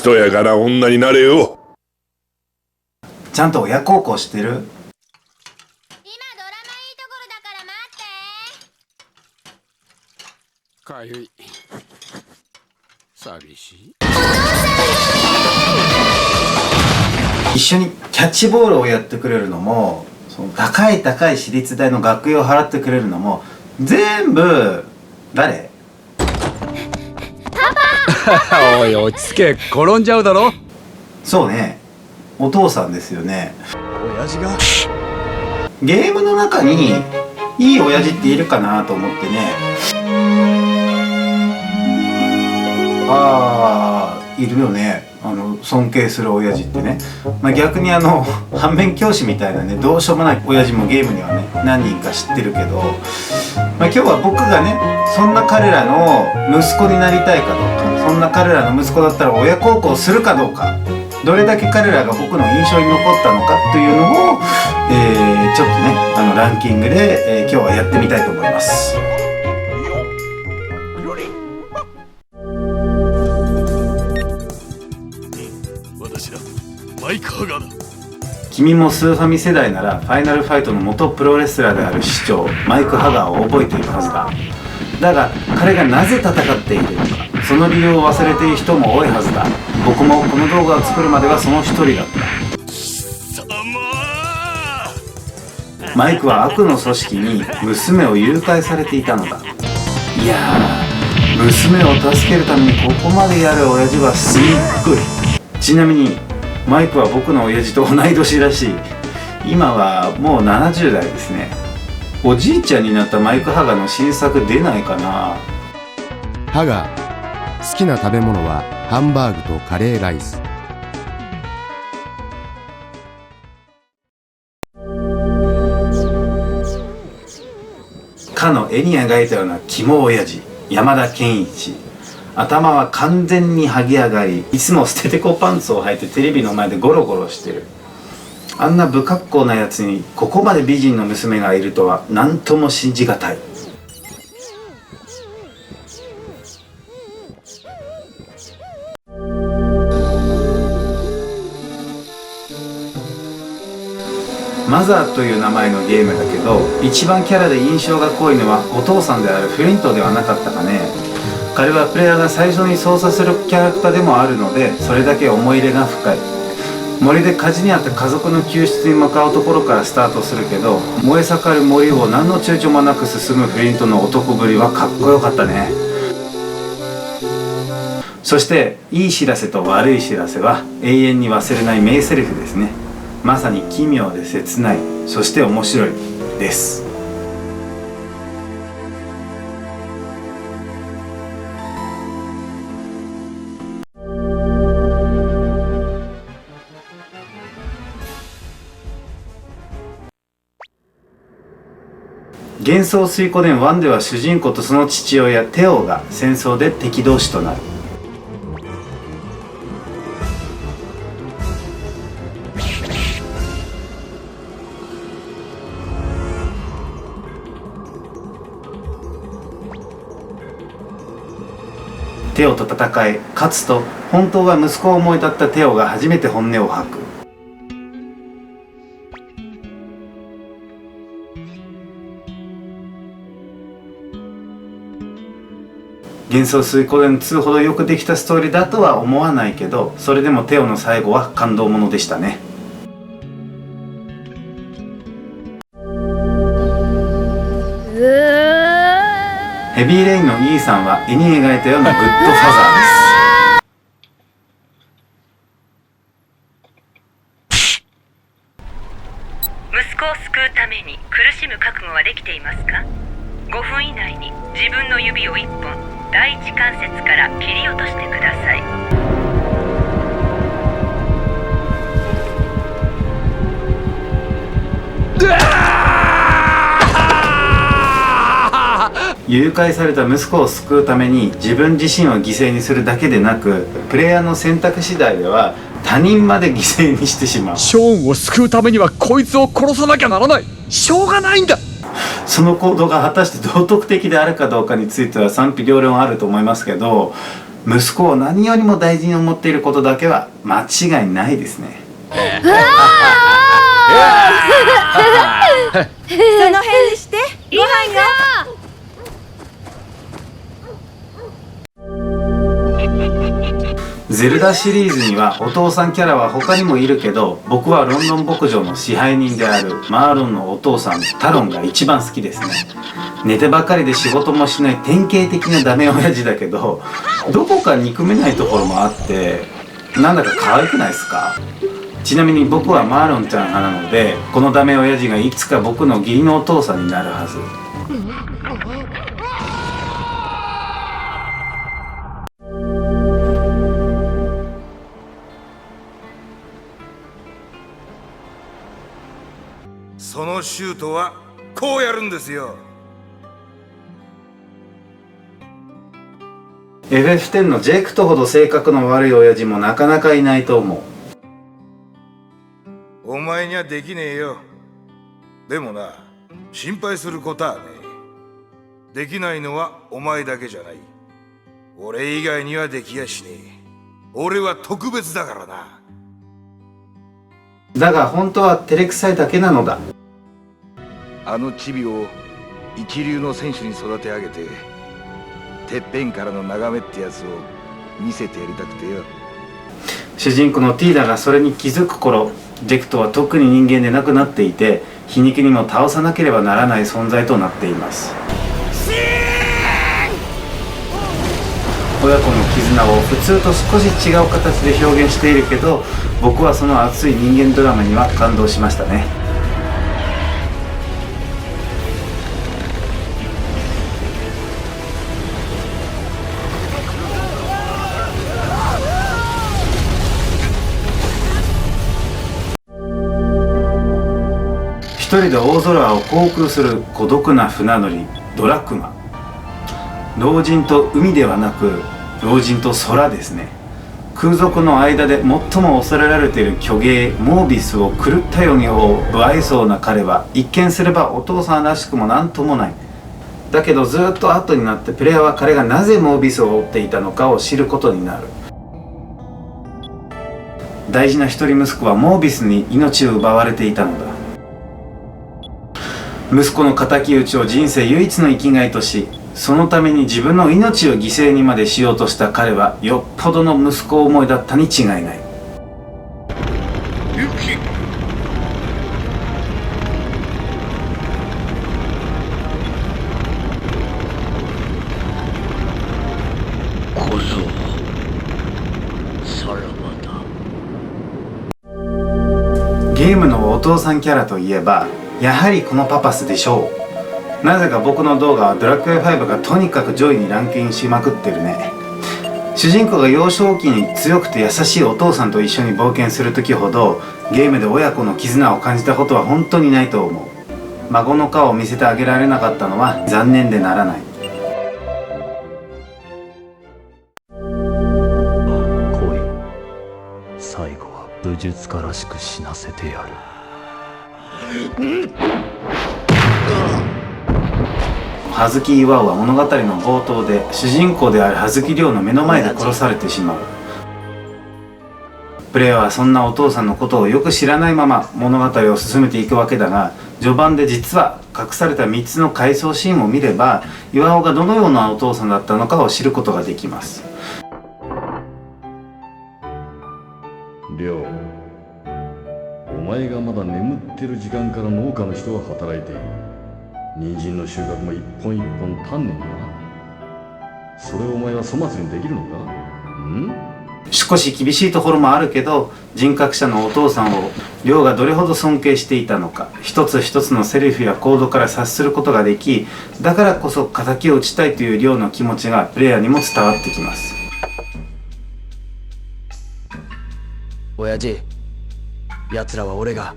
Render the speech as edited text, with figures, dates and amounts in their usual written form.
とやから女になれよ。ちゃんと親孝行してる？今ドラマいいところだから待って。かゆい。寂しい。一緒にキャッチボールをやってくれるのも、その高い私立大の学費を払ってくれるのも全部誰？おい落ち着け、転んじゃうだろ。そうね、お父さんですよね。親父がゲームの中にいい親父っているかなと思ってね。いるよね、尊敬する親父ってね。逆に反面教師みたいなね、どうしようもない親父もゲームにはね何人か知ってるけど、今日は僕がねそんな彼らの息子になりたいかどうか、そんな彼らの息子だったら親孝行するかどうか、どれだけ彼らが僕の印象に残ったのかというのを、ちょっとねランキングで、今日はやってみたいと思います。私だ、マイク・ハガーだ。君もスーファミ世代ならファイナルファイトの元プロレスラーである市長マイク・ハガーを覚えているはずだ。だが彼がなぜ戦っているのか、その理由を忘れている人も多いはずだ。僕もこの動画を作るまではその一人だった。マイクは悪の組織に娘を誘拐されていたのだ。いやー、娘を助けるためにここまでやる親父はすっごい。ちなみにマイクは僕の親父と同い年らしい。今はもう70代ですね。おじいちゃんになったマイク・ハガの新作出ないかな。ハガ好きな食べ物はハンバーグとカレーライス。かの絵に描いたようなキモ親父山田健一。頭は完全に剥ぎ上がり、いつもステテコパンツを履いてテレビの前でゴロゴロしてる。あんな不格好なやつにここまで美人の娘がいるとは何とも信じがたい。マザーという名前のゲームだけど、一番キャラで印象が濃いのはお父さんであるフリントではなかったかね。彼はプレイヤーが最初に操作するキャラクターでもあるので、それだけ思い入れが深い。森で火事にあった家族の救出に向かうところからスタートするけど、燃え盛る森を何の躊躇もなく進むフリントの男ぶりはかっこよかったね。そしていい知らせと悪い知らせは永遠に忘れない名台詞ですね。まさに奇妙で切ない、そして面白いです。幻想水湖伝1では主人公とその父親テオが戦争で敵同士となる。テオと戦い勝つと、本当は息子を思い立ったテオが初めて本音を吐く。幻想水湖伝2ほどよくできたストーリーだとは思わないけど、それでもテオの最後は感動ものでしたね。ヘビーレインのイーさんは絵に描いたようなグッドファザーです。息子を救うために苦しむ覚悟はできていますか？ 5 分以内に自分の指を1本第一関節から切り落としてください。誘拐された息子を救うために自分自身を犠牲にするだけでなく、プレイヤーの選択次第では他人まで犠牲にしてしまう。ショーンを救うためにはこいつを殺さなきゃならない。しょうがないんだ。その行動が果たして道徳的であるかどうかについては賛否両論あると思いますけど、息子を何よりも大事に思っていることだけは間違いないですね。その辺にしてご飯が。ゼルダシリーズにはお父さんキャラは他にもいるけど、僕はロンドン牧場の支配人であるマーロンのお父さんタロンが一番好きですね。寝てばかりで仕事もしない典型的なダメ親父だけど、どこか憎めないところもあってなんだか可愛くないですか。ちなみに僕はマーロンちゃん派なので、このダメ親父がいつか僕の義理のお父さんになるはず。そのシュートはこうやるんですよ。FF10 のジェクトほど性格の悪い親父もなかなかいないと思う。お前にはできねえよ。でもな、心配することはねえ。できないのはお前だけじゃない。俺以外にはできやしねえ。俺は特別だからな。だが本当は照れくさいだけなのだ。あのチビを一流の選手に育て上げて、てっぺんからの眺めってやつを見せてやりたくてよ。主人公のティーダがそれに気づく頃、ジェクトは特に人間でなくなっていて、皮肉にも倒さなければならない存在となっています。親子の絆を普通と少し違う形で表現しているけど、僕はその熱い人間ドラマには感動しましたね。一人で大空を航空する孤独な船乗りドラクマ。老人と海ではなく老人と空ですね。空賊の間で最も恐れられている巨芸モービスを狂ったように追う不愛想な彼は、一見すればお父さんらしくも何ともない。だけどずっと後になってプレイヤーは彼がなぜモービスを追っていたのかを知ることになる。大事な一人息子はモービスに命を奪われていたのだ。息子の敵討ちを人生唯一の生きがいとし、そのために自分の命を犠牲にまでしようとした彼は、よっぽどの息子思いだったに違いない。ユキ、小僧、さらばだ。ゲームのお父さんキャラといえばやはりこのパパスでしょう。なぜか僕の動画はドラクエ5がとにかく上位にランクインしまくってるね。主人公が幼少期に強くて優しいお父さんと一緒に冒険する時ほど、ゲームで親子の絆を感じたことは本当にないと思う。孫の顔を見せてあげられなかったのは残念でならない。来い、最後は武術家らしく死なせてやる。葉月巌は物語の冒頭で主人公である葉月亮の目の前で殺されてしまう。プレイヤーはそんなお父さんのことをよく知らないまま物語を進めていくわけだが、序盤で実は隠された3つの回想シーンを見れば、巌がどのようなお父さんだったのかを知ることができます。亮、お前がまだ眠ってる時間から農家の人は働いている。人参の収穫も一本一本丹念にな。それをお前は粗末にできるのか？少し厳しいところもあるけど、人格者のお父さんを亮がどれほど尊敬していたのか、一つ一つのセリフや行動から察することができ、だからこそ敵を討ちたいという亮の気持ちがプレイヤーにも伝わってきます。親父、奴らは俺が